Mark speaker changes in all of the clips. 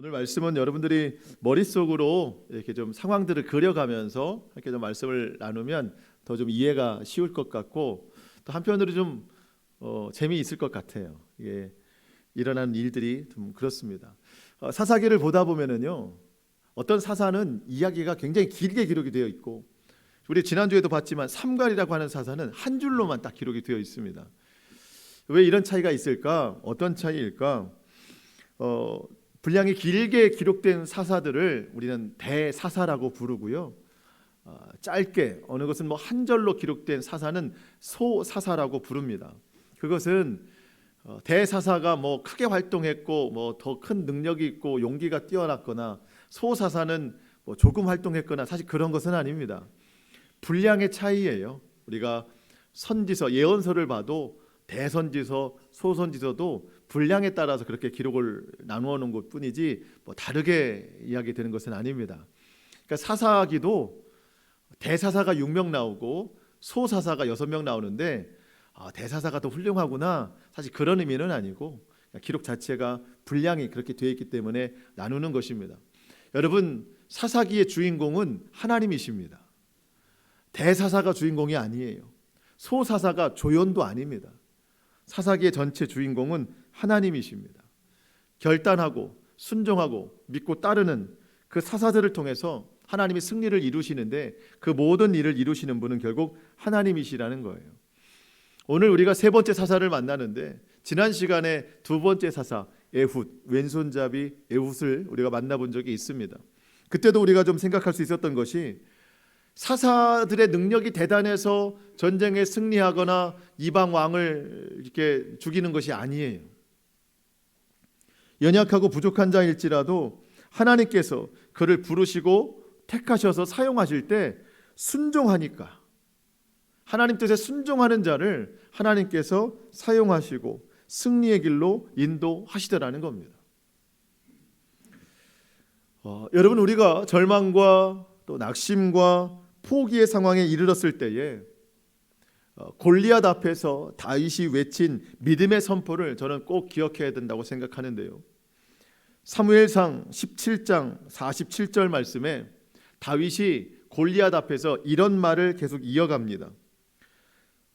Speaker 1: 오늘 말씀은 여러분들이 머릿속으로 이렇게 좀 상황들을 그려가면서 이렇게 좀 말씀을 나누면 더 좀 이해가 쉬울 것 같고 또 한편으로 좀 재미있을 것 같아요. 이게 일어나는 일들이 좀 그렇습니다. 사사기를 보다 보면은요, 어떤 사사는 이야기가 굉장히 길게 기록이 되어 있고, 우리 지난주에도 봤지만 삼갈이라고 하는 사사는 한 줄로만 딱 기록이 되어 있습니다. 왜 이런 차이가 있을까? 어떤 차이일까? 분량이 길게 기록된 사사들을 우리는 대사사라고 부르고요, 짧게 어느 것은 한 절로 기록된 사사는 소사사라고 부릅니다. 그것은 대사사가 크게 활동했고 더 큰 능력이 있고 용기가 뛰어났거나, 소사사는 조금 활동했거나, 사실 그런 것은 아닙니다. 분량의 차이예요. 우리가 선지서, 예언서를 봐도 대선지서, 소선지서도 분량에 따라서 그렇게 기록을 나누어 놓은 것 뿐이지 다르게 이야기되는 것은 아닙니다. 그러니까 사사기도 대사사가 6명 나오고 소사사가 6명 나오는데, 대사사가 더 훌륭하구나, 사실 그런 의미는 아니고 기록 자체가 분량이 그렇게 되어 있기 때문에 나누는 것입니다. 여러분, 사사기의 주인공은 하나님이십니다. 대사사가 주인공이 아니에요. 소사사가 조연도 아닙니다. 사사기의 전체 주인공은 하나님이십니다. 결단하고 순종하고 믿고 따르는 그 사사들을 통해서 하나님이 승리를 이루시는데, 그 모든 일을 이루시는 분은 결국 하나님이시라는 거예요. 오늘 우리가 세 번째 사사를 만나는데, 지난 시간에 두 번째 사사 에훗, 왼손잡이 에훗을 우리가 만나본 적이 있습니다. 그때도 우리가 좀 생각할 수 있었던 것이, 사사들의 능력이 대단해서 전쟁에 승리하거나 이방 왕을 이렇게 죽이는 것이 아니에요. 연약하고 부족한 자일지라도 하나님께서 그를 부르시고 택하셔서 사용하실 때 순종하니까, 하나님 뜻에 순종하는 자를 하나님께서 사용하시고 승리의 길로 인도하시더라는 겁니다. 여러분, 우리가 절망과 또 낙심과 포기의 상황에 이르렀을 때에 골리앗 앞에서 다윗이 외친 믿음의 선포를 저는 꼭 기억해야 된다고 생각하는데요. 사무엘상 17장 47절 말씀에 다윗이 골리앗 앞에서 이런 말을 계속 이어갑니다.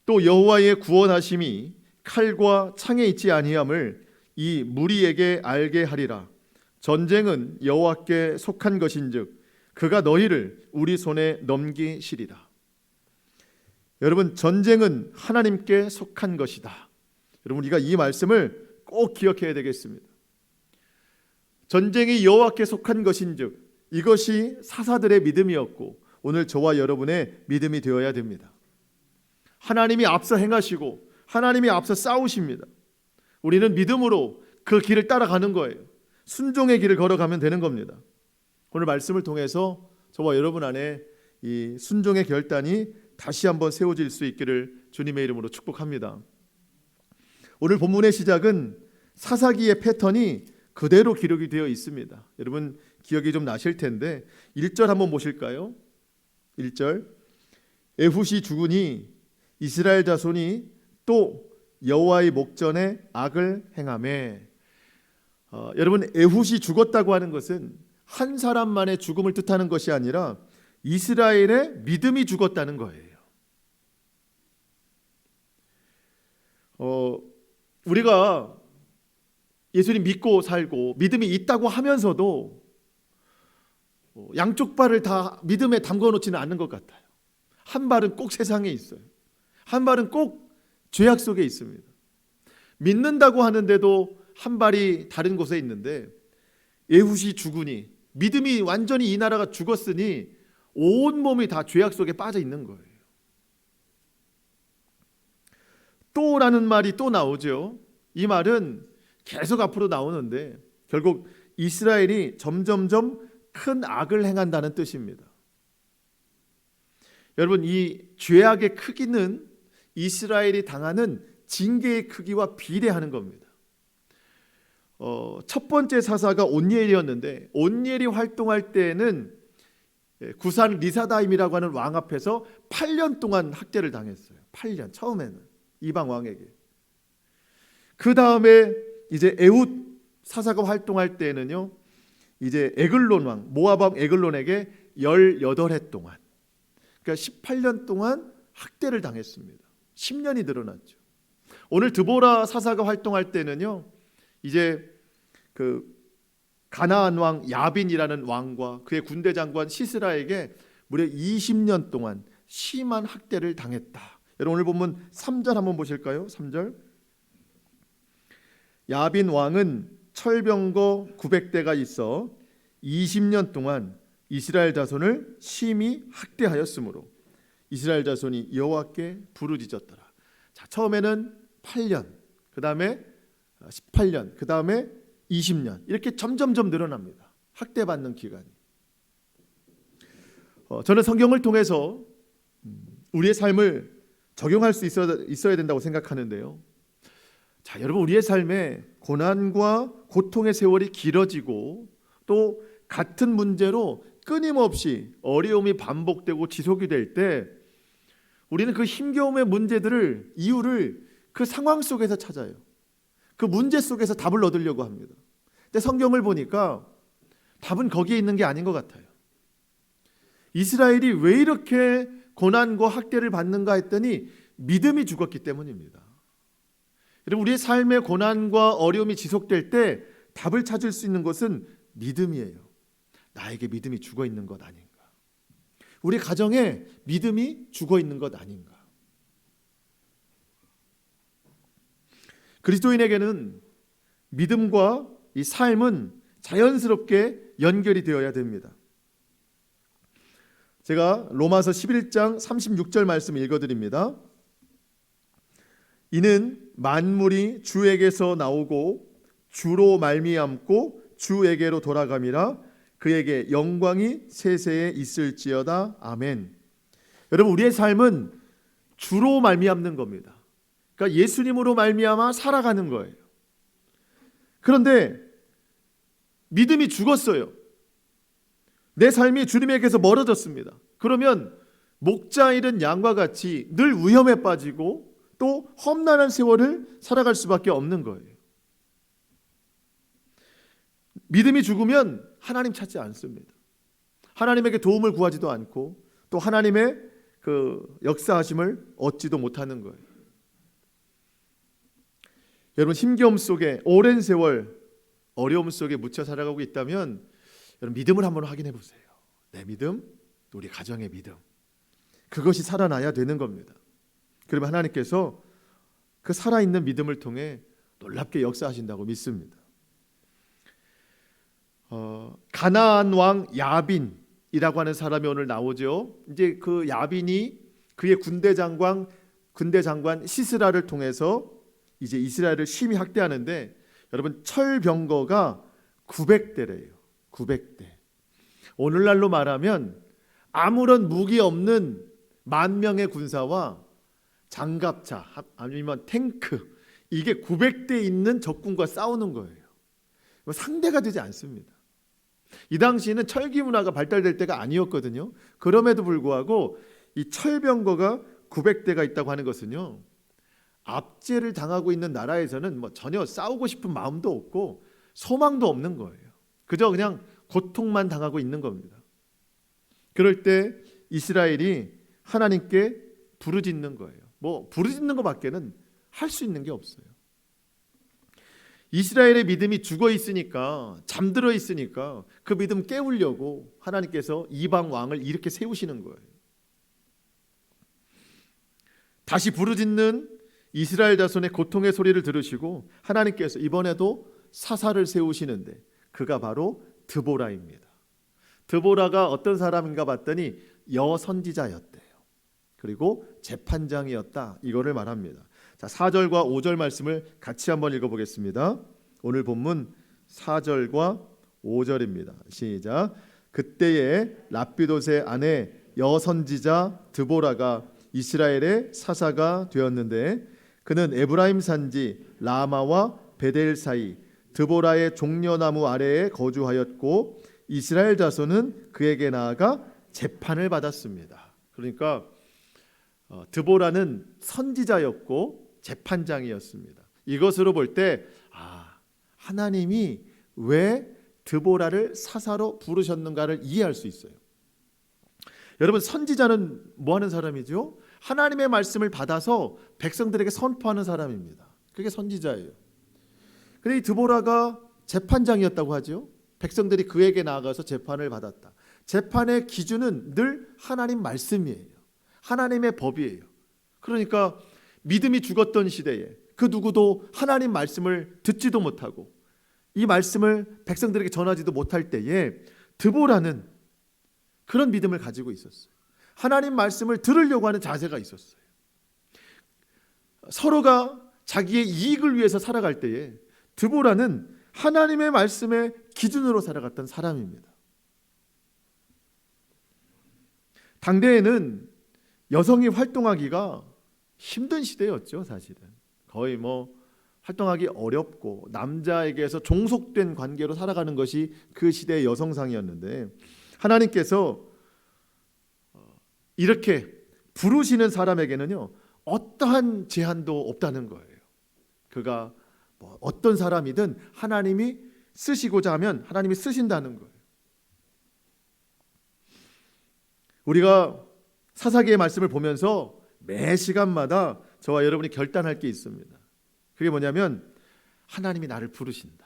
Speaker 1: 또 여호와의 구원하심이 칼과 창에 있지 아니함을 이 무리에게 알게 하리라. 전쟁은 여호와께 속한 것인즉 그가 너희를 우리 손에 넘기시리라. 여러분, 전쟁은 하나님께 속한 것이다. 여러분, 우리가 이 말씀을 꼭 기억해야 되겠습니다. 전쟁이 여호와께 속한 것인즉, 이것이 사사들의 믿음이었고 오늘 저와 여러분의 믿음이 되어야 됩니다. 하나님이 앞서 행하시고 하나님이 앞서 싸우십니다. 우리는 믿음으로 그 길을 따라가는 거예요. 순종의 길을 걸어가면 되는 겁니다. 오늘 말씀을 통해서 저와 여러분 안에 이 순종의 결단이 다시 한번 세워질 수 있기를 주님의 이름으로 축복합니다. 오늘 본문의 시작은 사사기의 패턴이 그대로 기록이 되어 있습니다. 여러분 기억이 좀 나실 텐데 1절 한번 보실까요? 1절, 에훗이 죽으니 이스라엘 자손이 또 여호와의 목전에 악을 행하매. 여러분, 에훗이 죽었다고 하는 것은 한 사람만의 죽음을 뜻하는 것이 아니라 이스라엘의 믿음이 죽었다는 거예요. 우리가 예수님 믿고 살고 믿음이 있다고 하면서도 양쪽 발을 다 믿음에 담궈 놓지는 않는 것 같아요. 한 발은 꼭 세상에 있어요. 한 발은 꼭 죄악 속에 있습니다. 믿는다고 하는데도 한 발이 다른 곳에 있는데, 에훗이 죽으니, 믿음이 완전히 이 나라가 죽었으니 온 몸이 다 죄악 속에 빠져 있는 거예요. 또라는 말이 또 나오죠. 이 말은 계속 앞으로 나오는데 결국 이스라엘이 점점점 큰 악을 행한다는 뜻입니다. 여러분, 이 죄악의 크기는 이스라엘이 당하는 징계의 크기와 비례하는 겁니다. 첫 번째 사사가 온니엘이었는데, 온니엘이 활동할 때에는 구산 리사다임이라고 하는 왕 앞에서 8년 동안 학대를 당했어요. 8년, 처음에는 이방 왕에게. 그 다음에 이제 에훗 사사가 활동할 때는요, 이제 에글론 왕, 모압 왕 에글론에게 18해 동안, 그러니까 18년 동안 학대를 당했습니다. 10년이 늘어났죠. 오늘 드보라 사사가 활동할 때는요, 이제 그 가나안 왕 야빈이라는 왕과 그의 군대 장관 시스라에게 무려 20년 동안 심한 학대를 당했다. 여러분 오늘 본문 3절 한번 보실까요? 3절. 야빈 왕은 철병거 900대가 있어 20년 동안 이스라엘 자손을 심히 학대하였으므로 이스라엘 자손이 여호와께 부르짖었더라. 자, 처음에는 8년, 그 다음에 18년, 그 다음에 20년, 이렇게 점점점 늘어납니다. 학대받는 기간이. 저는 성경을 통해서 우리의 삶을 적용할 수 있어야 된다고 생각하는데요. 자, 여러분, 우리의 삶에 고난과 고통의 세월이 길어지고 또 같은 문제로 끊임없이 어려움이 반복되고 지속이 될 때 우리는 그 힘겨움의 문제들을, 이유를 그 상황 속에서 찾아요. 그 문제 속에서 답을 얻으려고 합니다. 근데 성경을 보니까 답은 거기에 있는 게 아닌 것 같아요. 이스라엘이 왜 이렇게 고난과 학대를 받는가 했더니 믿음이 죽었기 때문입니다. 여러분, 우리의 삶의 고난과 어려움이 지속될 때 답을 찾을 수 있는 것은 믿음이에요. 나에게 믿음이 죽어 있는 것 아닌가? 우리 가정에 믿음이 죽어 있는 것 아닌가? 그리스도인에게는 믿음과 이 삶은 자연스럽게 연결이 되어야 됩니다. 제가 로마서 11장 36절 말씀 읽어드립니다. 이는 만물이 주에게서 나오고 주로 말미암고 주에게로 돌아감이라 그에게 영광이 세세에 있을지어다. 아멘. 여러분, 우리의 삶은 주로 말미암는 겁니다. 그러니까 예수님으로 말미암아 살아가는 거예요. 그런데 믿음이 죽었어요. 내 삶이 주님에게서 멀어졌습니다. 그러면 목자 잃은 양과 같이 늘 위험에 빠지고 또 험난한 세월을 살아갈 수밖에 없는 거예요. 믿음이 죽으면 하나님 찾지 않습니다. 하나님에게 도움을 구하지도 않고 또 하나님의 그 역사하심을 얻지도 못하는 거예요. 여러분, 힘겨움 속에 오랜 세월 어려움 속에 묻혀 살아가고 있다면 여러분, 믿음을 한번 확인해 보세요. 내 믿음, 우리 가정의 믿음, 그것이 살아나야 되는 겁니다. 그러면 하나님께서 그 살아있는 믿음을 통해 놀랍게 역사하신다고 믿습니다. 가나안 왕 야빈이라고 하는 사람이 오늘 나오죠. 이제 그 야빈이 그의 군대 장관 시스라를 통해서 이제 이스라엘을 심히 학대하는데, 여러분, 철병거가 900대래요. 900대. 오늘날로 말하면 아무런 무기 없는 10,000명의 군사와 장갑차 아니면 탱크, 이게 900대 있는 적군과 싸우는 거예요. 상대가 되지 않습니다. 이 당시에는 철기 문화가 발달될 때가 아니었거든요. 그럼에도 불구하고 이 철병거가 900대가 있다고 하는 것은요, 압제를 당하고 있는 나라에서는 전혀 싸우고 싶은 마음도 없고 소망도 없는 거예요. 그저 그냥 고통만 당하고 있는 겁니다. 그럴 때 이스라엘이 하나님께 부르짖는 거예요. 부르짖는 것밖에는 할 수 있는 게 없어요. 이스라엘의 믿음이 죽어 있으니까, 잠들어 있으니까 그 믿음 깨우려고 하나님께서 이방 왕을 이렇게 세우시는 거예요. 다시 부르짖는 이스라엘 자손의 고통의 소리를 들으시고 하나님께서 이번에도 사사를 세우시는데 그가 바로 드보라입니다. 드보라가 어떤 사람인가 봤더니 여선지자였대요. 그리고 재판장이었다, 이거를 말합니다. 자, 4절과 5절 말씀을 같이 한번 읽어보겠습니다. 오늘 본문 4절과 5절입니다. 시작. 그때에 랍비돗의 아내 여선지자 드보라가 이스라엘의 사사가 되었는데 그는 에브라임 산지 라마와 베델 사이 드보라의 종려나무 아래에 거주하였고 이스라엘 자손은 그에게 나아가 재판을 받았습니다. 그러니까 드보라는 선지자였고 재판장이었습니다. 이것으로 볼 때 하나님이 왜 드보라를 사사로 부르셨는가를 이해할 수 있어요. 여러분, 선지자는 뭐 하는 사람이죠? 하나님의 말씀을 받아서 백성들에게 선포하는 사람입니다. 그게 선지자예요. 근데 이 드보라가 재판장이었다고 하죠. 백성들이 그에게 나아가서 재판을 받았다. 재판의 기준은 늘 하나님 말씀이에요. 하나님의 법이에요. 그러니까 믿음이 죽었던 시대에 그 누구도 하나님 말씀을 듣지도 못하고 이 말씀을 백성들에게 전하지도 못할 때에 드보라는 그런 믿음을 가지고 있었어요. 하나님 말씀을 들으려고 하는 자세가 있었어요. 서로가 자기의 이익을 위해서 살아갈 때에 드보라는 하나님의 말씀의 기준으로 살아갔던 사람입니다. 당대에는 여성이 활동하기가 힘든 시대였죠. 사실은 거의 활동하기 어렵고 남자에게서 종속된 관계로 살아가는 것이 그 시대의 여성상이었는데 하나님께서 이렇게 부르시는 사람에게는요 어떠한 제한도 없다는 거예요. 그가 어떤 사람이든 하나님이 쓰시고자 하면 하나님이 쓰신다는 거예요. 우리가 사사기의 말씀을 보면서 매 시간마다 저와 여러분이 결단할 게 있습니다. 그게 뭐냐면 하나님이 나를 부르신다.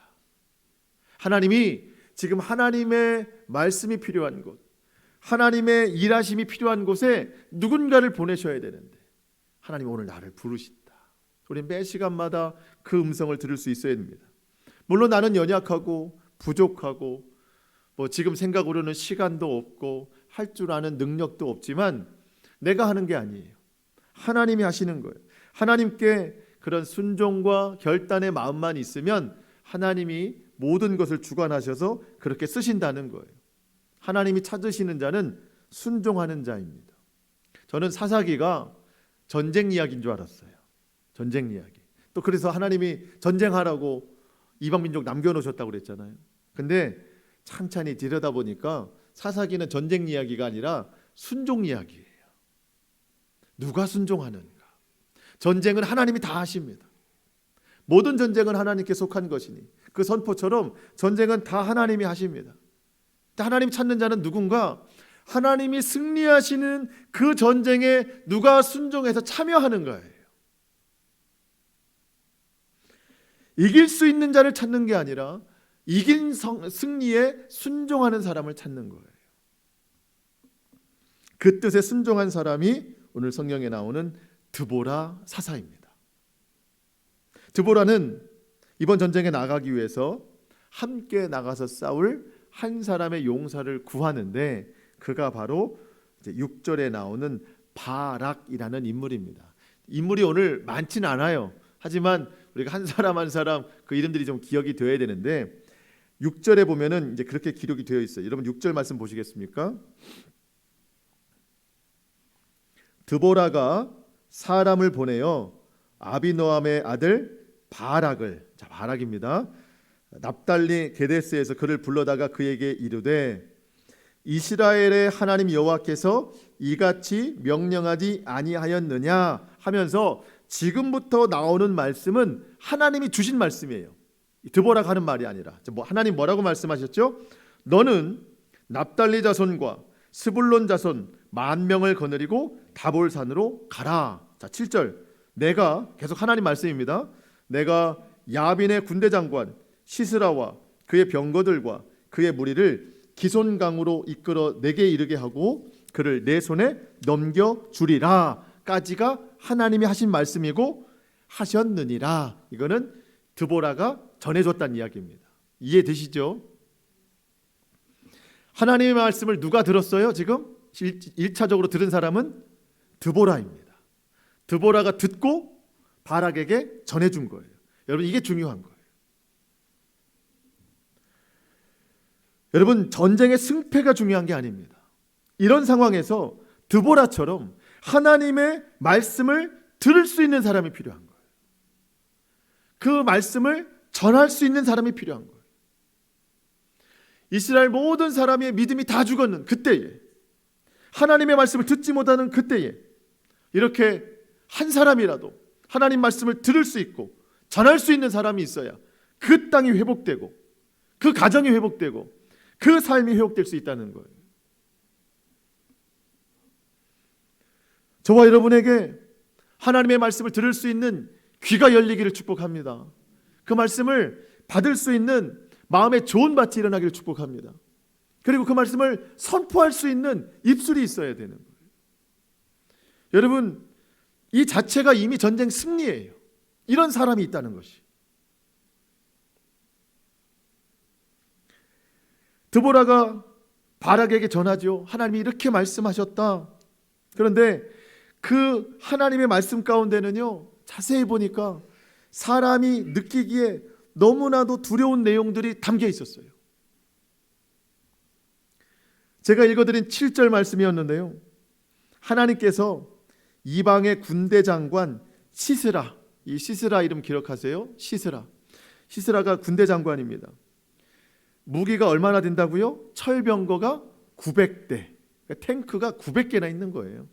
Speaker 1: 하나님이 지금 하나님의 말씀이 필요한 곳, 하나님의 일하심이 필요한 곳에 누군가를 보내셔야 되는데 하나님이 오늘 나를 부르신다. 우리 매 시간마다 그 음성을 들을 수 있어야 됩니다. 물론 나는 연약하고 부족하고 지금 생각으로는 시간도 없고 할 줄 아는 능력도 없지만 내가 하는 게 아니에요. 하나님이 하시는 거예요. 하나님께 그런 순종과 결단의 마음만 있으면 하나님이 모든 것을 주관하셔서 그렇게 쓰신다는 거예요. 하나님이 찾으시는 자는 순종하는 자입니다. 저는 사사기가 전쟁 이야기인 줄 알았어요. 전쟁 이야기. 또 그래서 하나님이 전쟁하라고 이방 민족 남겨놓으셨다고 그랬잖아요. 근데 찬찬히 들여다보니까 사사기는 전쟁 이야기가 아니라 순종 이야기예요. 누가 순종하는가? 전쟁은 하나님이 다 하십니다. 모든 전쟁은 하나님께 속한 것이니 그 선포처럼 전쟁은 다 하나님이 하십니다. 하나님 찾는 자는 누군가? 하나님이 승리하시는 그 전쟁에 누가 순종해서 참여하는 거예요. 이길 수 있는 자를 찾는 게 아니라 이긴 승리에 순종하는 사람을 찾는 거예요. 그 뜻에 순종한 사람이 오늘 성경에 나오는 드보라 사사입니다. 드보라는 이번 전쟁에 나가기 위해서 함께 나가서 싸울 한 사람의 용사를 구하는데 그가 바로 이제 6절에 나오는 바락이라는 인물입니다. 인물이 오늘 많지는 않아요. 하지만 우리가 한 사람 한 사람 그 이름들이 좀 기억이 되어야 되는데 6절에 보면은 이제 그렇게 기록이 되어 있어요. 여러분 6절 말씀 보시겠습니까? 드보라가 사람을 보내어 아비노함의 아들 바락을, 자 바락입니다. 납달리 게데스에서 그를 불러다가 그에게 이르되 이스라엘의 하나님 여호와께서 이같이 명령하지 아니하였느냐 하면서 지금부터 나오는 말씀은 하나님이 주신 말씀이에요. 드보라가 하는 말이 아니라 하나님 뭐라고 말씀하셨죠? 너는 납달리 자손과 스불론 자손 10,000명을 거느리고 다볼산으로 가라. 자 7절 내가 계속 하나님 말씀입니다. 내가 야빈의 군대 장관 시스라와 그의 병거들과 그의 무리를 기손강으로 이끌어 내게 이르게 하고 그를 내 손에 넘겨주리라 까지가 하나님이 하신 말씀이고 하셨느니라. 이거는 드보라가 전해줬다는 이야기입니다. 이해되시죠? 하나님의 말씀을 누가 들었어요? 지금 1차적으로 들은 사람은 드보라입니다. 드보라가 듣고 바락에게 전해준 거예요. 여러분 이게 중요한 거예요. 여러분 전쟁의 승패가 중요한 게 아닙니다. 이런 상황에서 드보라처럼 하나님의 말씀을 들을 수 있는 사람이 필요한 거예요. 그 말씀을 전할 수 있는 사람이 필요한 거예요. 이스라엘 모든 사람의 믿음이 다 죽었는 그때에 하나님의 말씀을 듣지 못하는 그때에 이렇게 한 사람이라도 하나님 말씀을 들을 수 있고 전할 수 있는 사람이 있어야 그 땅이 회복되고 그 가정이 회복되고 그 삶이 회복될 수 있다는 거예요. 저와 여러분에게 하나님의 말씀을 들을 수 있는 귀가 열리기를 축복합니다. 그 말씀을 받을 수 있는 마음의 좋은 밭이 일어나기를 축복합니다. 그리고 그 말씀을 선포할 수 있는 입술이 있어야 되는 거예요. 여러분, 이 자체가 이미 전쟁 승리예요. 이런 사람이 있다는 것이. 드보라가 바락에게 전하죠. 하나님이 이렇게 말씀하셨다. 그런데 그 하나님의 말씀 가운데는요, 자세히 보니까 사람이 느끼기에 너무나도 두려운 내용들이 담겨 있었어요. 제가 읽어드린 7절 말씀이었는데요, 하나님께서 이방의 군대 장관 시스라, 이 시스라 이름 기억하세요? 시스라가 군대 장관입니다. 무기가 얼마나 된다고요? 철병거가 900대, 탱크가 900개나 있는 거예요.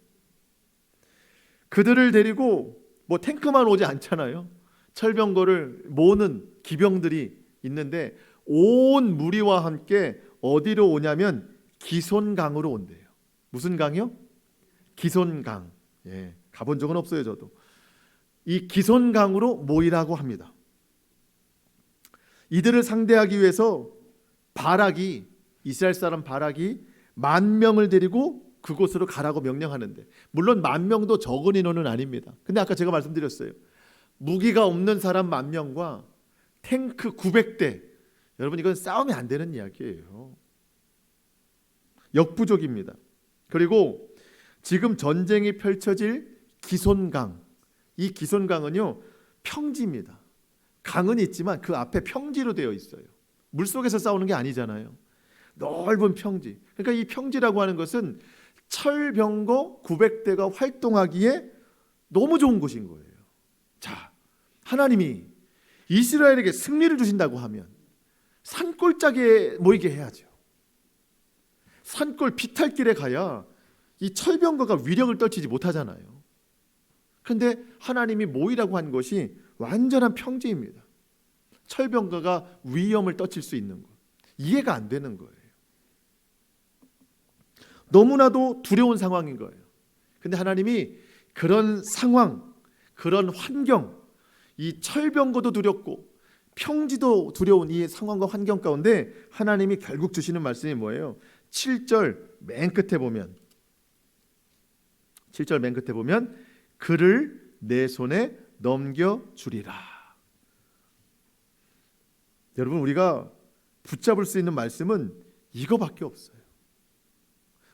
Speaker 1: 그들을 데리고 뭐 탱크만 오지 않잖아요. 철병거를 모으는 기병들이 있는데 온 무리와 함께 어디로 오냐면 기손강으로 온대요. 무슨 강이요? 기손강. 예, 가본 적은 없어요, 저도. 이 기손강으로 모이라고 합니다. 이들을 상대하기 위해서 이스라엘 사람 바락이 10,000명을 데리고 그곳으로 가라고 명령하는데, 물론 10,000명도 적은 인원은 아닙니다. 근데 아까 제가 말씀드렸어요. 무기가 없는 사람 10,000명과 탱크 900대, 여러분 이건 싸움이 안 되는 이야기예요. 역부족입니다. 그리고 지금 전쟁이 펼쳐질 기손강, 이 기손강은요 평지입니다. 강은 있지만 그 앞에 평지로 되어 있어요. 물속에서 싸우는 게 아니잖아요. 넓은 평지. 그러니까 이 평지라고 하는 것은 철병거 900대가 활동하기에 너무 좋은 곳인 거예요. 자, 하나님이 이스라엘에게 승리를 주신다고 하면 산골짜기에 모이게 해야죠. 산골 비탈길에 가야 이 철병거가 위력을 떨치지 못하잖아요. 그런데 하나님이 모이라고 한 것이 완전한 평지입니다. 철병거가 위험을 떨칠 수 있는 것. 이해가 안 되는 거예요. 너무나도 두려운 상황인 거예요. 근데 하나님이 그런 상황, 그런 환경, 이 철병거도 두렵고 평지도 두려운 이 상황과 환경 가운데 하나님이 결국 주시는 말씀이 뭐예요? 7절 맨 끝에 보면, 7절 맨 끝에 보면 그를 내 손에 넘겨주리라. 여러분, 우리가 붙잡을 수 있는 말씀은 이거밖에 없어요.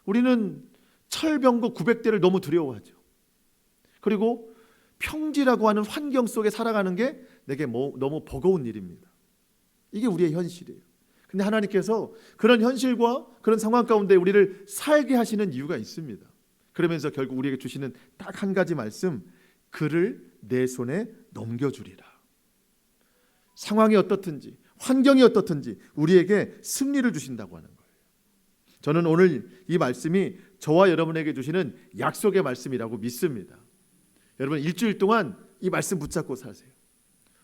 Speaker 1: 우리는 철병거 900대를 너무 두려워하죠. 그리고 평지라고 하는 환경 속에 살아가는 게 내게 너무 버거운 일입니다. 이게 우리의 현실이에요. 근데 하나님께서 그런 현실과 그런 상황 가운데 우리를 살게 하시는 이유가 있습니다. 그러면서 결국 우리에게 주시는 딱 한 가지 말씀, 그를 내 손에 넘겨주리라. 상황이 어떻든지 환경이 어떻든지 우리에게 승리를 주신다고 하는 거예요. 저는 오늘 이 말씀이 저와 여러분에게 주시는 약속의 말씀이라고 믿습니다. 여러분, 일주일 동안 이 말씀 붙잡고 사세요.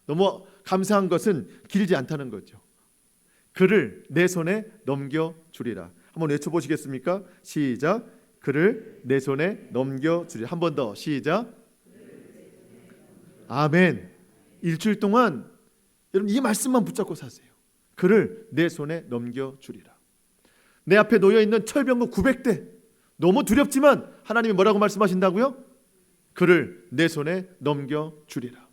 Speaker 1: 너무 감사한 것은 길지 않다는 거죠. 그를 내 손에 넘겨주리라. 한번 외쳐보시겠습니까? 시작. 그를 내 손에 넘겨주리라. 한 번 더. 시작. 아멘. 일주일 동안 여러분 이 말씀만 붙잡고 사세요. 그를 내 손에 넘겨주리라. 내 앞에 놓여있는 철병거 900대 너무 두렵지만 하나님이 뭐라고 말씀하신다고요? 그를 내 손에 넘겨주리라.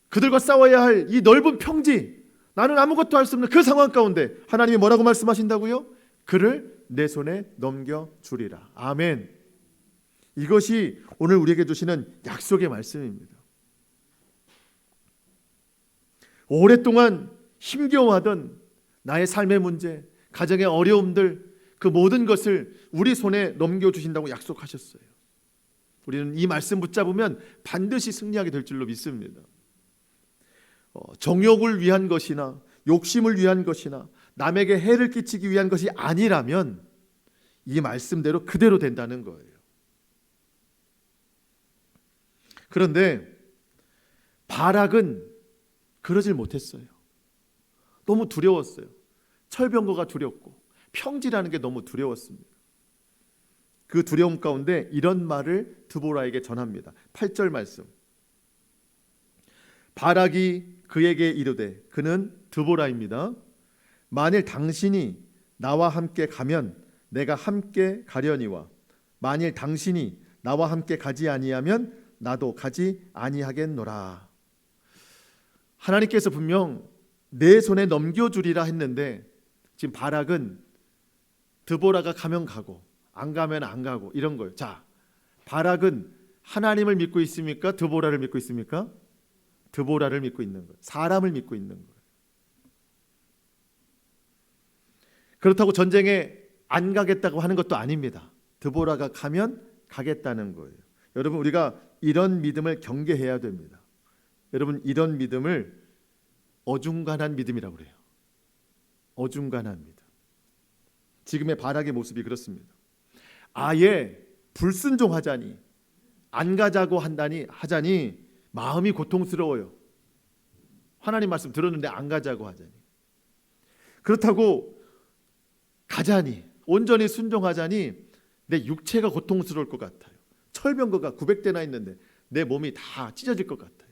Speaker 1: 그들과 싸워야 할 이 넓은 평지, 나는 아무것도 할 수 없는 그 상황 가운데 하나님이 뭐라고 말씀하신다고요? 그를 내 손에 넘겨주리라. 아멘. 이것이 오늘 우리에게 주시는 약속의 말씀입니다. 오랫동안 힘겨워하던 나의 삶의 문제, 가정의 어려움들, 그 모든 것을 우리 손에 넘겨주신다고 약속하셨어요. 우리는 이 말씀 붙잡으면 반드시 승리하게 될 줄로 믿습니다. 정욕을 위한 것이나 욕심을 위한 것이나 남에게 해를 끼치기 위한 것이 아니라면 이 말씀대로 그대로 된다는 거예요. 그런데 바락은 그러질 못했어요. 너무 두려웠어요. 철병거가 두렵고 평지라는 게 너무 두려웠습니다. 그 두려움 가운데 이런 말을 드보라에게 전합니다. 8절 말씀. 바락이 그에게 이르되, 그는 드보라입니다. 만일 당신이 나와 함께 가면 내가 함께 가려니와 만일 당신이 나와 함께 가지 아니하면 나도 가지 아니하겠노라. 하나님께서 분명 내 손에 넘겨주리라 했는데 지금 바락은 드보라가 가면 가고 안 가면 안 가고 이런 거예요. 자, 바락은 하나님을 믿고 있습니까? 드보라를 믿고 있습니까? 드보라를 믿고 있는 거예요. 사람을 믿고 있는 거예요. 그렇다고 전쟁에 안 가겠다고 하는 것도 아닙니다. 드보라가 가면 가겠다는 거예요. 여러분, 우리가 이런 믿음을 경계해야 됩니다. 여러분, 이런 믿음을 어중간한 믿음이라고 그래요. 어중간한 믿음. 지금의 바락의 모습이 그렇습니다. 아예 불순종하자니, 안 가자고 하자니 마음이 고통스러워요. 하나님 말씀 들었는데 안 가자고 하자니. 그렇다고 가자니, 온전히 순종하자니 내 육체가 고통스러울 것 같아요. 철병거가 900대나 있는데 내 몸이 다 찢어질 것 같아요.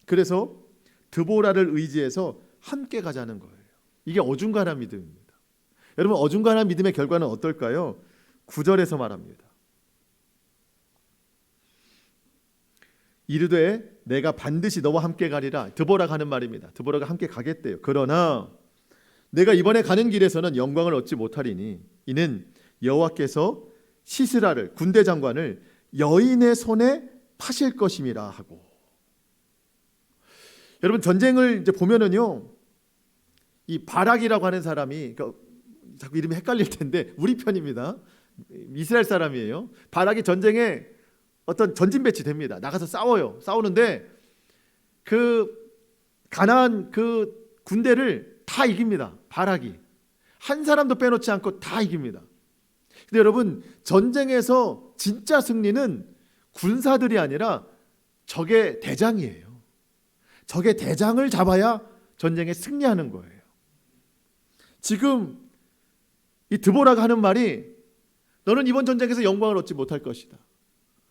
Speaker 1: 그래서 드보라를 의지해서 함께 가자는 거예요. 이게 어중간한 믿음입니다. 여러분, 어중간한 믿음의 결과는 어떨까요? 9절에서 말합니다. 이르되 내가 반드시 너와 함께 가리라. 드보라가 하는 말입니다. 드보라가 함께 가겠대요. 그러나 내가 이번에 가는 길에서는 영광을 얻지 못하리니 이는 여호와께서 시스라를, 군대 장관을 여인의 손에 파실 것임이라 하고. 여러분, 전쟁을 이제 보면은요, 이 바락이라고 하는 사람이, 그러니까 자꾸 이름이 헷갈릴 텐데 우리 편입니다. 이스라엘 사람이에요. 바락이 전쟁에 어떤 전진 배치됩니다. 나가서 싸워요. 싸우는데 그 가나안 그 군대를 다 이깁니다. 바락이 한 사람도 빼놓지 않고 다 이깁니다. 근데 여러분, 전쟁에서 진짜 승리는 군사들이 아니라 적의 대장이에요. 적의 대장을 잡아야 전쟁에 승리하는 거예요. 지금 이 드보라가 하는 말이 너는 이번 전쟁에서 영광을 얻지 못할 것이다.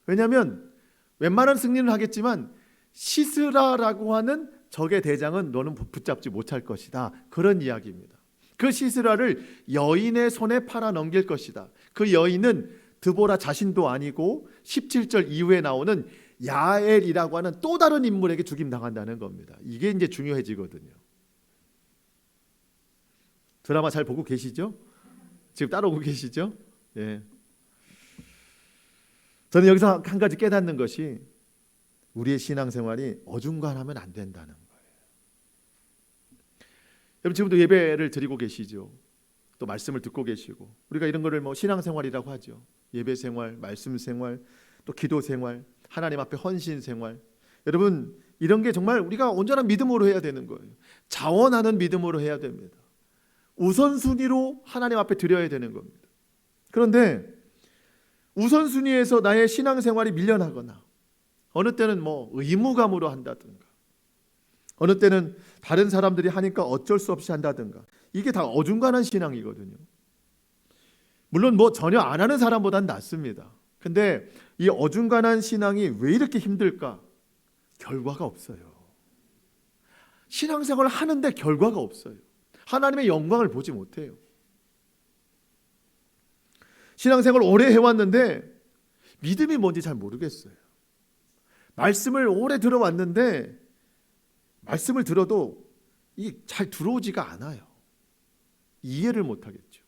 Speaker 1: 왜냐하면 웬만한 승리는 하겠지만 시스라라고 하는 적의 대장은 너는 붙잡지 못할 것이다. 그런 이야기입니다. 그 시스라를 여인의 손에 팔아 넘길 것이다. 그 여인은 드보라 자신도 아니고 17절 이후에 나오는 야엘이라고 하는 또 다른 인물에게 죽임당한다는 겁니다. 이게 이제 중요해지거든요. 드라마 잘 보고 계시죠? 지금 따라오고 계시죠? 예. 저는 여기서 한 가지 깨닫는 것이 우리의 신앙생활이 어중간하면 안 된다는 거예요. 여러분, 지금도 예배를 드리고 계시죠? 또 말씀을 듣고 계시고, 우리가 이런 거를 신앙생활이라고 하죠. 예배생활, 말씀생활, 또 기도생활, 하나님 앞에 헌신생활. 여러분, 이런 게 정말 우리가 온전한 믿음으로 해야 되는 거예요. 자원하는 믿음으로 해야 됩니다. 우선순위로 하나님 앞에 드려야 되는 겁니다. 그런데 우선순위에서 나의 신앙생활이 밀려나거나, 어느 때는 의무감으로 한다든가, 어느 때는 다른 사람들이 하니까 어쩔 수 없이 한다든가, 이게 다 어중간한 신앙이거든요. 물론 전혀 안 하는 사람보단 낫습니다. 근데 이 어중간한 신앙이 왜 이렇게 힘들까? 결과가 없어요. 신앙생활을 하는데 결과가 없어요. 하나님의 영광을 보지 못해요. 신앙생활을 오래 해왔는데 믿음이 뭔지 잘 모르겠어요. 말씀을 오래 들어왔는데 말씀을 들어도 이게 잘 들어오지가 않아요. 이해를 못하겠죠.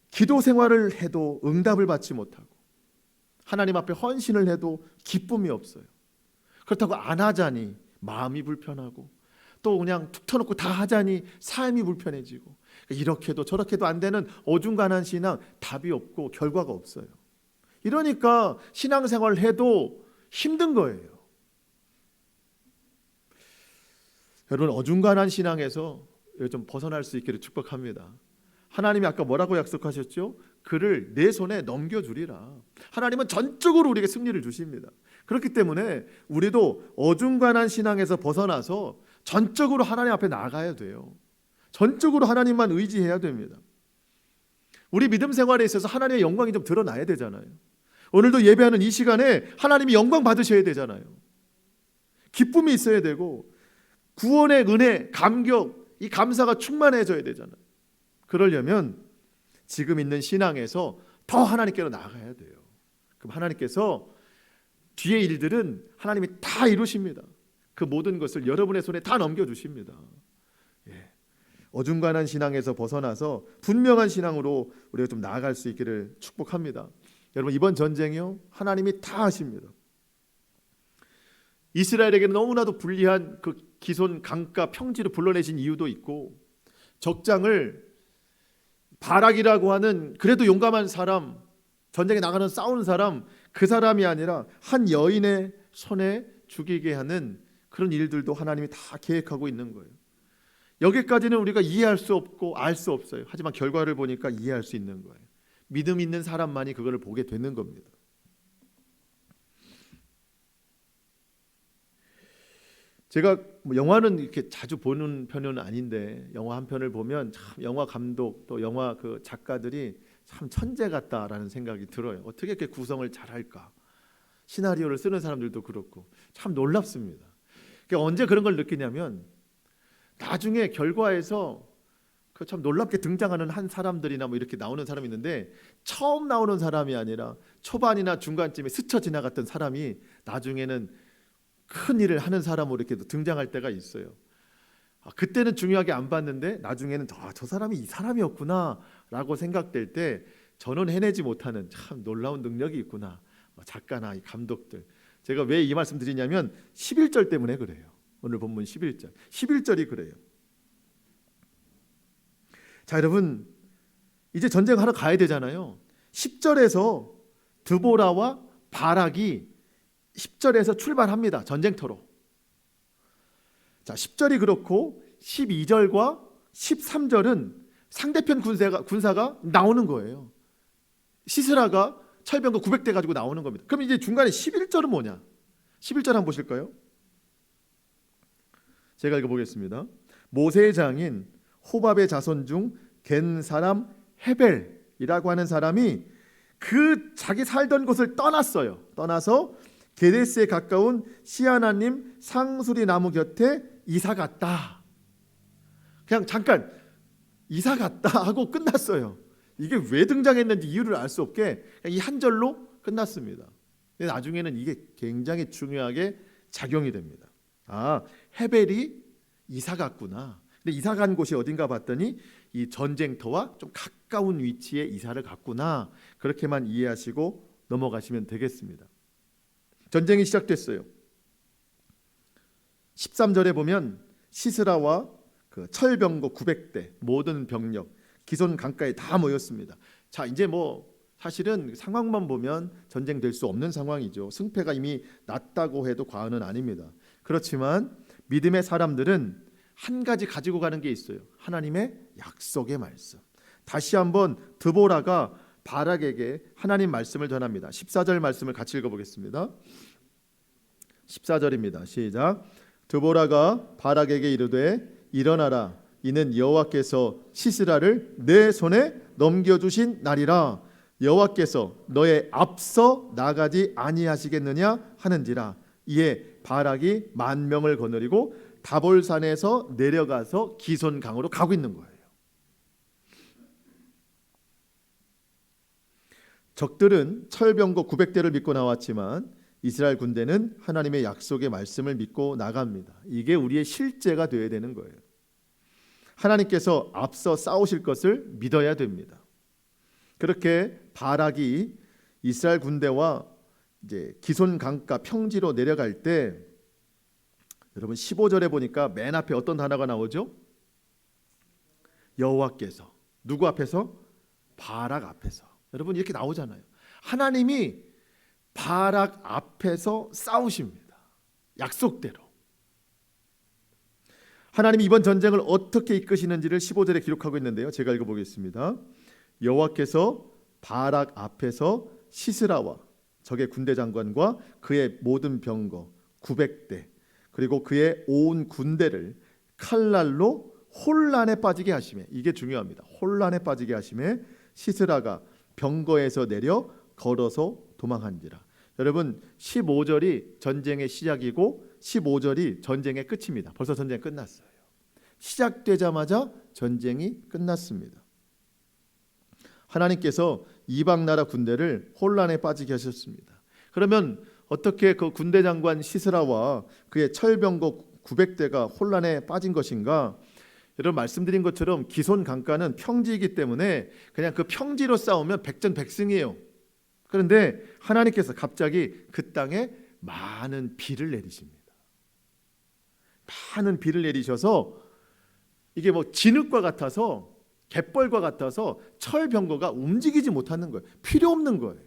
Speaker 1: 기도 생활을 해도 응답을 받지 못하고, 하나님 앞에 헌신을 해도 기쁨이 없어요. 그렇다고 안 하자니 마음이 불편하고, 또 그냥 툭 터놓고 다 하자니 삶이 불편해지고, 이렇게도 저렇게도 안 되는 어중간한 신앙, 답이 없고 결과가 없어요. 이러니까 신앙생활을 해도 힘든 거예요. 여러분, 어중간한 신앙에서 좀 벗어날 수 있기를 축복합니다. 하나님이 아까 뭐라고 약속하셨죠? 그를 내 손에 넘겨주리라. 하나님은 전적으로 우리에게 승리를 주십니다. 그렇기 때문에 우리도 어중간한 신앙에서 벗어나서 전적으로 하나님 앞에 나가야 돼요. 전적으로 하나님만 의지해야 됩니다. 우리 믿음 생활에 있어서 하나님의 영광이 좀 드러나야 되잖아요. 오늘도 예배하는 이 시간에 하나님이 영광 받으셔야 되잖아요. 기쁨이 있어야 되고 구원의 은혜, 감격, 이 감사가 충만해져야 되잖아요. 그러려면 지금 있는 신앙에서 더 하나님께로 나아가야 돼요. 그럼 하나님께서 뒤의 일들은 하나님이 다 이루십니다. 그 모든 것을 여러분의 손에 다 넘겨주십니다. 예. 어중간한 신앙에서 벗어나서 분명한 신앙으로 우리가 좀 나아갈 수 있기를 축복합니다. 여러분, 이번 전쟁이요, 하나님이 다 하십니다. 이스라엘에게는 너무나도 불리한 그 기손 강가 평지로 불러내신 이유도 있고, 적장을 바락이라고 하는 그래도 용감한 사람, 전쟁에 나가는 싸우는 사람, 그 사람이 아니라 한 여인의 손에 죽이게 하는 그런 일들도 하나님이 다 계획하고 있는 거예요. 여기까지는 우리가 이해할 수 없고 알 수 없어요. 하지만 결과를 보니까 이해할 수 있는 거예요. 믿음 있는 사람만이 그거를 보게 되는 겁니다. 제가 영화는 이렇게 자주 보는 편은 아닌데, 영화 한 편을 보면 참 영화 감독 또 영화 그 작가들이 참 천재 같다라는 생각이 들어요. 어떻게 이렇게 구성을 잘할까? 시나리오를 쓰는 사람들도 그렇고 참 놀랍습니다. 그러니까 언제 그런 걸 느끼냐면, 나중에 결과에서 그 참 놀랍게 등장하는 한 사람들이나 뭐 이렇게 나오는 사람이 있는데, 처음 나오는 사람이 아니라 초반이나 중간쯤에 스쳐 지나갔던 사람이 나중에는 큰 일을 하는 사람으로 이렇게 등장할 때가 있어요. 그때는 중요하게 안 봤는데 나중에는 저 사람이 이 사람이었구나 라고 생각될 때, 저는 해내지 못하는 참 놀라운 능력이 있구나, 작가나 이 감독들. 제가 왜 이 말씀 드리냐면 11절 때문에 그래요. 오늘 본문 11절이 그래요. 자, 여러분, 이제 전쟁하러 가야 되잖아요. 10절에서 드보라와 바락이 10절에서 출발합니다. 전쟁터로. 자, 10절이 그렇고 12절과 13절은 상대편 군사가 나오는 거예요. 시스라가 철병거 900대 가지고 나오는 겁니다. 그럼 이제 중간에 11절은 뭐냐? 11절 한번 보실까요? 제가 읽어보겠습니다. 모세의 장인 호밥의 자손 중 겐 사람 헤벨이라고 하는 사람이 그 자기 살던 곳을 떠났어요. 떠나서 게데스에 가까운 시아나님 상수리 나무 곁에 이사 갔다. 그냥 잠깐 이사 갔다 하고 끝났어요. 이게 왜 등장했는지 이유를 알 수 없게 이 한 절로 끝났습니다. 근데 나중에는 이게 굉장히 중요하게 작용이 됩니다. 헤벨이 이사 갔구나. 근데 이사 간 곳이 어딘가 봤더니 이 전쟁터와 좀 가까운 위치에 이사를 갔구나. 그렇게만 이해하시고 넘어가시면 되겠습니다. 전쟁이 시작됐어요. 13절에 보면 시스라와 그 철병거 900대 모든 병력 기손 강가에 다 모였습니다. 자, 이제 뭐 사실은 상황만 보면 전쟁 될 수 없는 상황이죠. 승패가 이미 났다고 해도 과언은 아닙니다. 그렇지만 믿음의 사람들은 한 가지 가지고 가는 게 있어요. 하나님의 약속의 말씀. 다시 한번 드보라가 바락에게 하나님 말씀을 전합니다. 14절 말씀을 같이 읽어보겠습니다. 14절입니다. 시작. 드보라가 바락에게 이르되 일어나라. 이는 여호와께서 시스라를 내 손에 넘겨주신 날이라. 여호와께서 너의 앞서 나가지 아니하시겠느냐 하는지라. 이에 바락이 10,000명을 거느리고 다볼산에서 내려가서 기손강으로 가고 있는 거예요. 적들은 철병거 900대를 믿고 나왔지만 이스라엘 군대는 하나님의 약속의 말씀을 믿고 나갑니다. 이게 우리의 실제가 되어야 되는 거예요. 하나님께서 앞서 싸우실 것을 믿어야 됩니다. 그렇게 바락이 이스라엘 군대와 이제 기손 강가 평지로 내려갈 때, 여러분 15절에 보니까 맨 앞에 어떤 단어가 나오죠? 여호와께서. 누구 앞에서? 바락 앞에서. 여러분 이렇게 나오잖아요. 하나님이 바락 앞에서 싸우십니다. 약속대로. 하나님이 이번 전쟁을 어떻게 이끄시는지를 15절에 기록하고 있는데요. 제가 읽어보겠습니다. 여호와께서 바락 앞에서 시스라와 적의 군대 장관과 그의 모든 병거 900대 그리고 그의 온 군대를 칼날로 혼란에 빠지게 하시매, 이게 중요합니다. 혼란에 빠지게 하시매 시스라가 병거에서 내려 걸어서 도망한지라. 여러분 15절이 전쟁의 시작이고 15절이 전쟁의 끝입니다. 벌써 전쟁이 끝났어요. 시작되자마자 전쟁이 끝났습니다. 하나님께서 이방 나라 군대를 혼란에 빠지게 하셨습니다. 그러면 어떻게 그 군대 장관 시스라와 그의 철병거 900대가 혼란에 빠진 것인가? 여러분 말씀드린 것처럼 기손 강가는 평지이기 때문에 그냥 그 평지로 싸우면 백전백승이에요. 그런데 하나님께서 갑자기 그 땅에 많은 비를 내리십니다. 많은 비를 내리셔서 이게 뭐 진흙과 같아서 갯벌과 같아서 철병거가 움직이지 못하는 거예요. 필요 없는 거예요.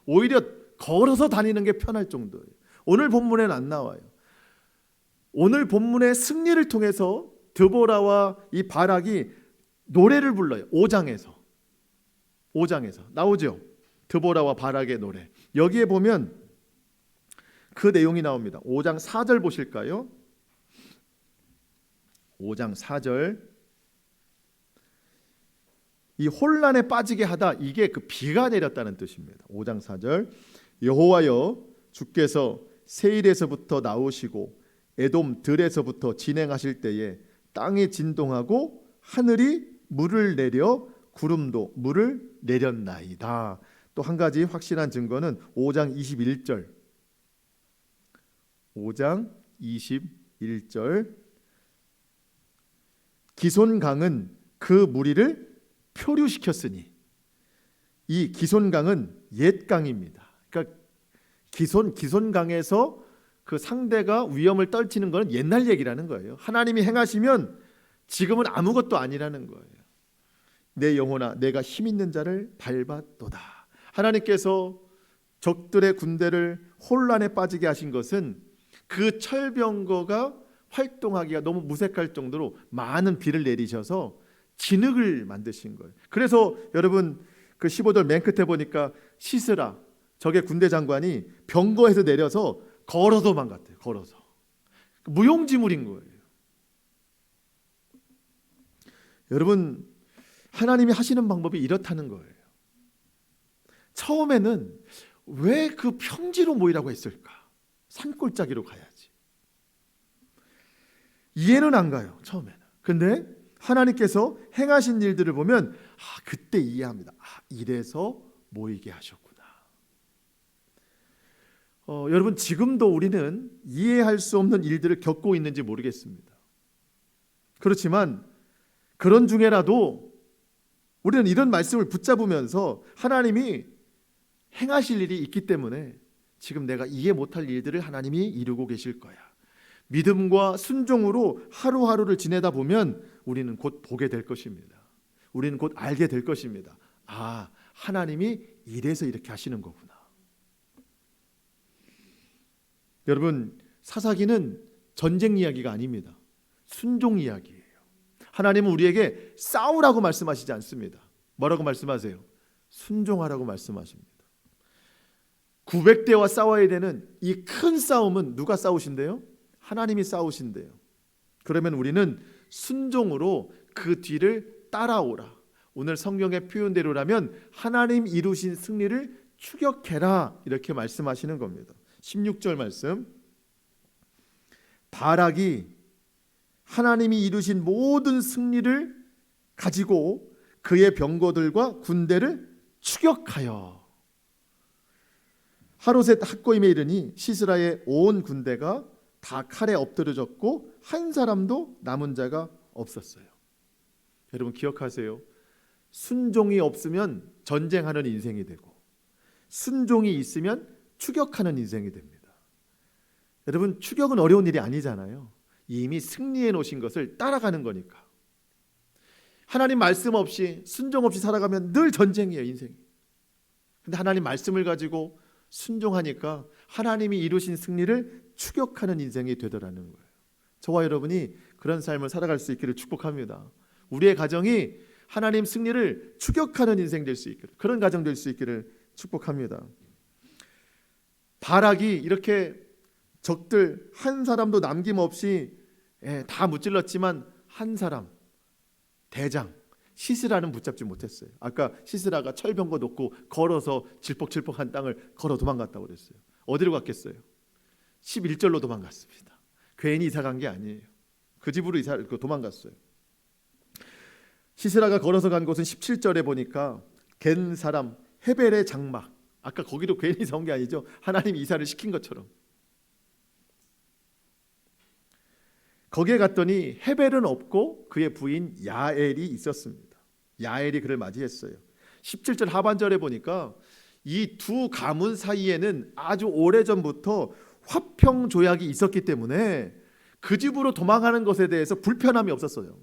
Speaker 1: 오히려 걸어서 다니는 게 편할 정도예요. 오늘 본문에는 안 나와요. 오늘 본문의 승리를 통해서 드보라와 이 바락이 노래를 불러요. 5장에서 나오죠. 드보라와 바락의 노래. 여기에 보면 그 내용이 나옵니다. 5장 4절 보실까요? 5장 4절. 이 혼란에 빠지게 하다, 이게 그 비가 내렸다는 뜻입니다. 5장 4절. 여호와여, 주께서 세일에서부터 나오시고 에돔 들에서부터 진행하실 때에 땅이 진동하고 하늘이 물을 내려 구름도 물을 내렸나이다. 또 한 가지 확실한 증거는 5장 21절. 5장 21절. 기손강은 그 무리를 표류시켰으니, 이 기손강은 옛 강입니다. 그러니까 기손강에서 그 상대가 위험을 떨치는 것은 옛날 얘기라는 거예요. 하나님이 행하시면 지금은 아무것도 아니라는 거예요. 내 영혼아, 내가 힘 있는 자를 밟았도다. 하나님께서 적들의 군대를 혼란에 빠지게 하신 것은 그 철병거가 활동하기가 너무 무색할 정도로 많은 비를 내리셔서 진흙을 만드신 거예요. 그래서 여러분 그 15절 맨 끝에 보니까 시스라, 적의 군대 장관이 병거에서 내려서 걸어서 도망갔대요. 걸어서. 무용지물인 거예요. 여러분 하나님이 하시는 방법이 이렇다는 거예요. 처음에는 왜 그 평지로 모이라고 했을까? 산골짜기로 가야지. 이해는 안 가요. 처음에는. 근데 하나님께서 행하신 일들을 보면 그때 이해합니다. 이래서 모이게 하셨구나. 여러분 지금도 우리는 이해할 수 없는 일들을 겪고 있는지 모르겠습니다. 그렇지만 그런 중에라도 우리는 이런 말씀을 붙잡으면서 하나님이 행하실 일이 있기 때문에 지금 내가 이해 못할 일들을 하나님이 이루고 계실 거야. 믿음과 순종으로 하루하루를 지내다 보면 우리는 곧 보게 될 것입니다. 우리는 곧 알게 될 것입니다. 하나님이 이래서 이렇게 하시는 거구나. 여러분 사사기는 전쟁 이야기가 아닙니다. 순종 이야기예요. 하나님은 우리에게 싸우라고 말씀하시지 않습니다. 뭐라고 말씀하세요? 순종하라고 말씀하십니다. 900대와 싸워야 되는 이 큰 싸움은 누가 싸우신대요? 하나님이 싸우신대요. 그러면 우리는 순종으로 그 뒤를 따라오라. 오늘 성경의 표현대로라면 하나님 이루신 승리를 추격해라, 이렇게 말씀하시는 겁니다. 16절 말씀. 바락이 하나님이 이루신 모든 승리를 가지고 그의 병거들과 군대를 추격하여 하로셋 핫고임에 이르니 시스라의 온 군대가 다 칼에 엎드려졌고 한 사람도 남은 자가 없었어요. 여러분 기억하세요. 순종이 없으면 전쟁하는 인생이 되고 순종이 있으면 추격하는 인생이 됩니다. 여러분 추격은 어려운 일이 아니잖아요. 이미 승리해 놓으신 것을 따라가는 거니까. 하나님 말씀 없이 순종 없이 살아가면 늘 전쟁이에요, 인생이. 근데 하나님 말씀을 가지고 순종하니까 하나님이 이루신 승리를 추격하는 인생이 되더라는 거예요. 저와 여러분이 그런 삶을 살아갈 수 있기를 축복합니다. 우리의 가정이 하나님 승리를 추격하는 인생 될 수 있기를, 그런 가정 될 수 있기를 축복합니다. 바락이 이렇게 적들 한 사람도 남김없이 다 무찔렀지만 한 사람, 대장 시스라는 붙잡지 못했어요. 아까 시스라가 철병거 놓고 걸어서 질퍽질퍽한 땅을 걸어 도망갔다고 그랬어요. 어디로 갔겠어요? 11절로 도망갔습니다. 괜히 이사 간 게 아니에요. 그 집으로 도망갔어요. 시스라가 걸어서 간 곳은 17절에 보니까 겐 사람 헤벨의 장막, 아까 거기도 괜히 이사 온 게 아니죠. 하나님이 이사를 시킨 것처럼. 거기에 갔더니 헤벨은 없고 그의 부인 야엘이 있었습니다. 야엘이 그를 맞이했어요. 17절 하반절에 보니까 이 두 가문 사이에는 아주 오래전부터 화평 조약이 있었기 때문에 그 집으로 도망가는 것에 대해서 불편함이 없었어요.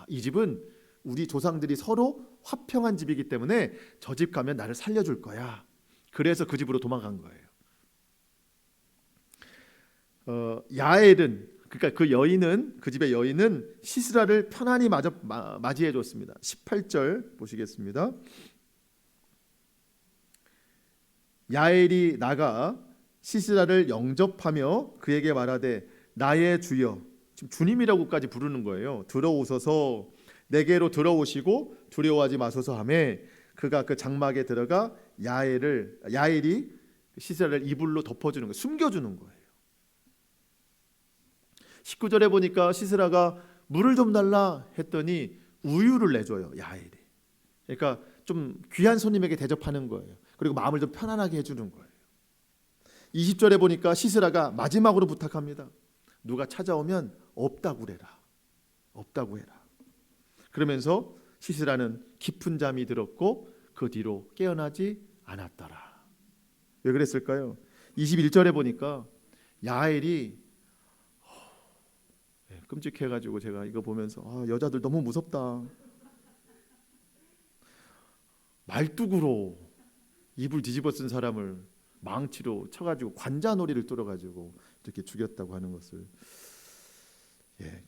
Speaker 1: 이 집은 우리 조상들이 서로 화평한 집이기 때문에 저 집 가면 나를 살려줄 거야. 그래서 그 집으로 도망간 거예요. 야엘은, 그러니까 그 여인은, 그 집의 여인은 시스라를 편안히 맞이해 줬습니다. 18절 보시겠습니다. 야엘이 나가 시스라를 영접하며 그에게 말하되 나의 주여, 지금 주님이라고까지 부르는 거예요. 들어오소서, 내게로 들어오시고 두려워하지 마소서 하매 그가 그 장막에 들어가 야엘이 시스라를 이불로 덮어주는 거예요. 숨겨주는 거예요. 19절에 보니까 시스라가 물을 좀 달라 했더니 우유를 내줘요. 야엘이. 그러니까 좀 귀한 손님에게 대접하는 거예요. 그리고 마음을 좀 편안하게 해주는 거예요. 20절에 보니까 시스라가 마지막으로 부탁합니다. 누가 찾아오면 없다고 그래라. 없다고 해라. 그러면서 시스라는 깊은 잠이 들었고 그 뒤로 깨어나지 않았더라. 왜 그랬을까요? 21절에 보니까 야엘이 끔찍해가지고 제가 이거 보면서 여자들 너무 무섭다. 말뚝으로 이불 뒤집어 쓴 사람을 망치로 쳐가지고 관자놀이를 뚫어가지고 이렇게 죽였다고 하는 것을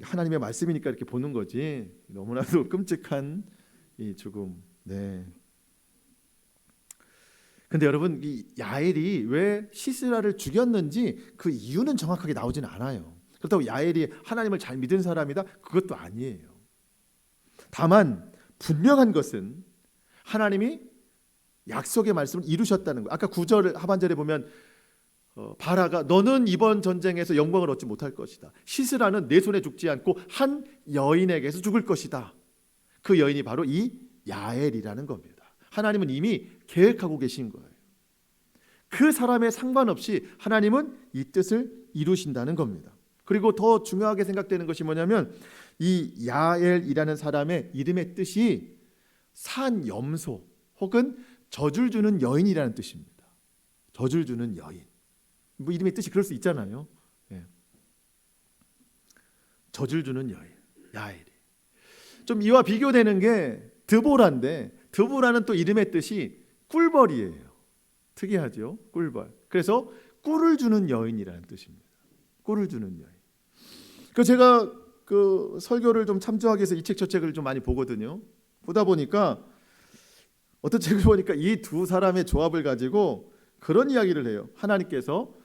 Speaker 1: 하나님의 말씀이니까 이렇게 보는 거지 너무나도 끔찍한 이 죽음. 네. 근데 여러분, 이 야엘이 왜 시스라를 죽였는지 그 이유는 정확하게 나오지는 않아요. 그렇다고 야엘이 하나님을 잘 믿은 사람이다? 그것도 아니에요. 다만 분명한 것은 하나님이 약속의 말씀을 이루셨다는 거예요. 아까 9절 하반절에 보면 바라가 너는 이번 전쟁에서 영광을 얻지 못할 것이다. 시스라는 내 손에 죽지 않고 한 여인에게서 죽을 것이다. 그 여인이 바로 이 야엘이라는 겁니다. 하나님은 이미 계획하고 계신 거예요. 그 사람에 상관없이 하나님은 이 뜻을 이루신다는 겁니다. 그리고 더 중요하게 생각되는 것이 뭐냐면 이 야엘이라는 사람의 이름의 뜻이 산 염소 혹은 젖을 주는 여인이라는 뜻입니다. 젖을 주는 여인. 뭐 이름의 뜻이 그럴 수 있잖아요. 젖을 주는 여인, 야엘이. 좀 이와 비교되는 게 드보라인데 드보라는 또 이름의 뜻이 꿀벌이에요. 특이하죠, 꿀벌. 그래서 꿀을 주는 여인이라는 뜻입니다. 꿀을 주는 여인. 그 제가 그 설교를 좀 참조하기 위해서 이 책 저 책을 좀 많이 보거든요. 보다 보니까 어떤 책을 보니까 이 두 사람의 조합을 가지고 그런 이야기를 해요. 하나님께서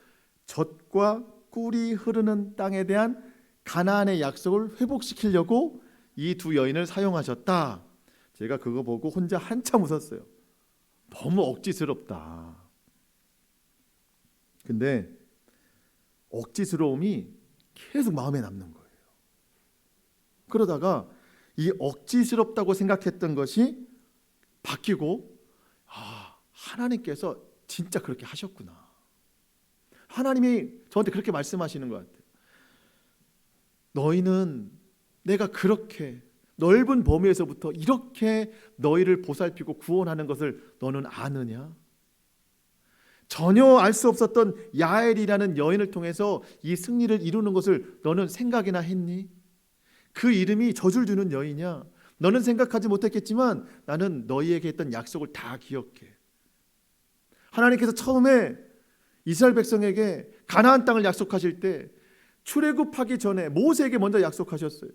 Speaker 1: 젖과 꿀이 흐르는 땅에 대한 가나안의 약속을 회복시키려고 이 두 여인을 사용하셨다. 제가 그거 보고 혼자 한참 웃었어요. 너무 억지스럽다. 근데 억지스러움이 계속 마음에 남는 거예요. 그러다가 이 억지스럽다고 생각했던 것이 바뀌고 하나님께서 진짜 그렇게 하셨구나. 하나님이 저한테 그렇게 말씀하시는 것 같아요. 너희는 내가 그렇게 넓은 범위에서부터 이렇게 너희를 보살피고 구원하는 것을 너는 아느냐? 전혀 알 수 없었던 야엘이라는 여인을 통해서 이 승리를 이루는 것을 너는 생각이나 했니? 그 이름이 젖을 주는 여인이야. 너는 생각하지 못했겠지만 나는 너희에게 했던 약속을 다 기억해. 하나님께서 처음에 이스라엘 백성에게 가나안 땅을 약속하실 때 출애굽하기 전에 모세에게 먼저 약속하셨어요.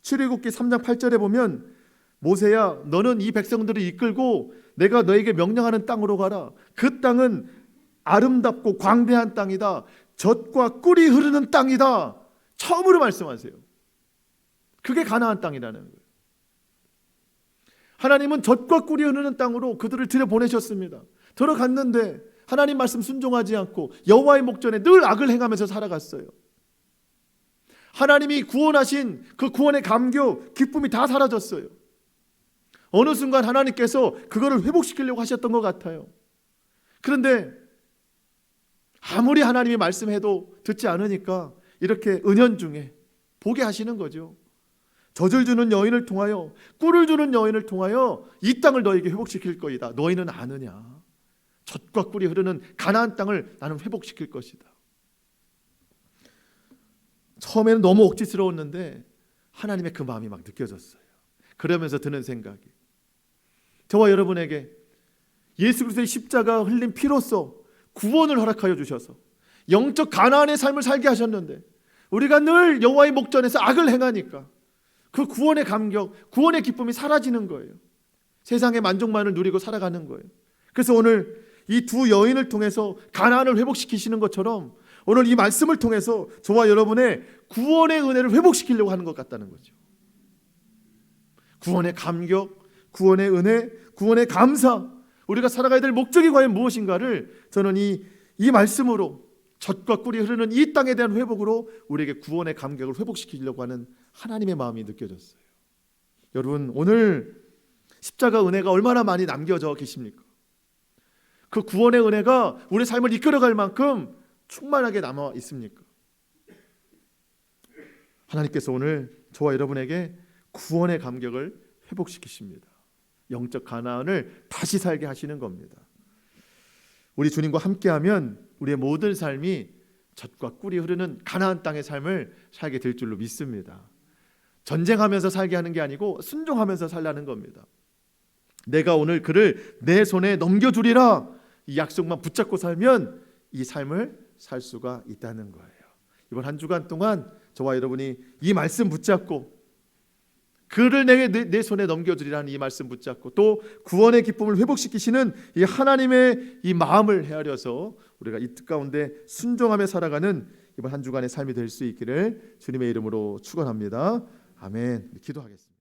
Speaker 1: 출애굽기 3장 8절에 보면 모세야 너는 이 백성들을 이끌고 내가 너에게 명령하는 땅으로 가라. 그 땅은 아름답고 광대한 땅이다. 젖과 꿀이 흐르는 땅이다. 처음으로 말씀하세요. 그게 가나안 땅이라는 거예요. 하나님은 젖과 꿀이 흐르는 땅으로 그들을 들여보내셨습니다. 들어갔는데 하나님 말씀 순종하지 않고 여호와의 목전에 늘 악을 행하면서 살아갔어요. 하나님이 구원하신 그 구원의 감격, 기쁨이 다 사라졌어요. 어느 순간 하나님께서 그거를 회복시키려고 하셨던 것 같아요. 그런데 아무리 하나님이 말씀해도 듣지 않으니까 이렇게 은연중에 보게 하시는 거죠. 젖을 주는 여인을 통하여, 꿀을 주는 여인을 통하여 이 땅을 너에게 회복시킬 거이다. 너희는 아느냐? 젖과 꿀이 흐르는 가나안 땅을 나는 회복시킬 것이다. 처음에는 너무 억지스러웠는데 하나님의 그 마음이 막 느껴졌어요. 그러면서 드는 생각이, 저와 여러분에게 예수 그리스도의 십자가 흘린 피로써 구원을 허락하여 주셔서 영적 가나안의 삶을 살게 하셨는데, 우리가 늘 여호와의 목전에서 악을 행하니까 그 구원의 감격, 구원의 기쁨이 사라지는 거예요. 세상의 만족만을 누리고 살아가는 거예요. 그래서 오늘 이 두 여인을 통해서 가나안을 회복시키시는 것처럼 오늘 이 말씀을 통해서 저와 여러분의 구원의 은혜를 회복시키려고 하는 것 같다는 거죠. 구원의 감격, 구원의 은혜, 구원의 감사, 우리가 살아가야 될 목적이 과연 무엇인가를 저는 이 말씀으로, 젖과 꿀이 흐르는 이 땅에 대한 회복으로 우리에게 구원의 감격을 회복시키려고 하는 하나님의 마음이 느껴졌어요. 여러분, 오늘 십자가 은혜가 얼마나 많이 남겨져 계십니까? 그 구원의 은혜가 우리 삶을 이끌어갈 만큼 충만하게 남아 있습니까? 하나님께서 오늘 저와 여러분에게 구원의 감격을 회복시키십니다. 영적 가나안을 다시 살게 하시는 겁니다. 우리 주님과 함께하면 우리의 모든 삶이 젖과 꿀이 흐르는 가나안 땅의 삶을 살게 될 줄로 믿습니다. 전쟁하면서 살게 하는 게 아니고 순종하면서 살라는 겁니다. 내가 오늘 그를 내 손에 넘겨주리라, 이 약속만 붙잡고 살면 이 삶을 살 수가 있다는 거예요. 이번 한 주간 동안 저와 여러분이 이 말씀 붙잡고, 그를 내 손에 넘겨주리라는 이 말씀 붙잡고, 또 구원의 기쁨을 회복시키시는 이 하나님의 이 마음을 헤아려서 우리가 이 뜻 가운데 순종하며 살아가는 이번 한 주간의 삶이 될 수 있기를 주님의 이름으로 축원합니다. 아멘. 기도하겠습니다.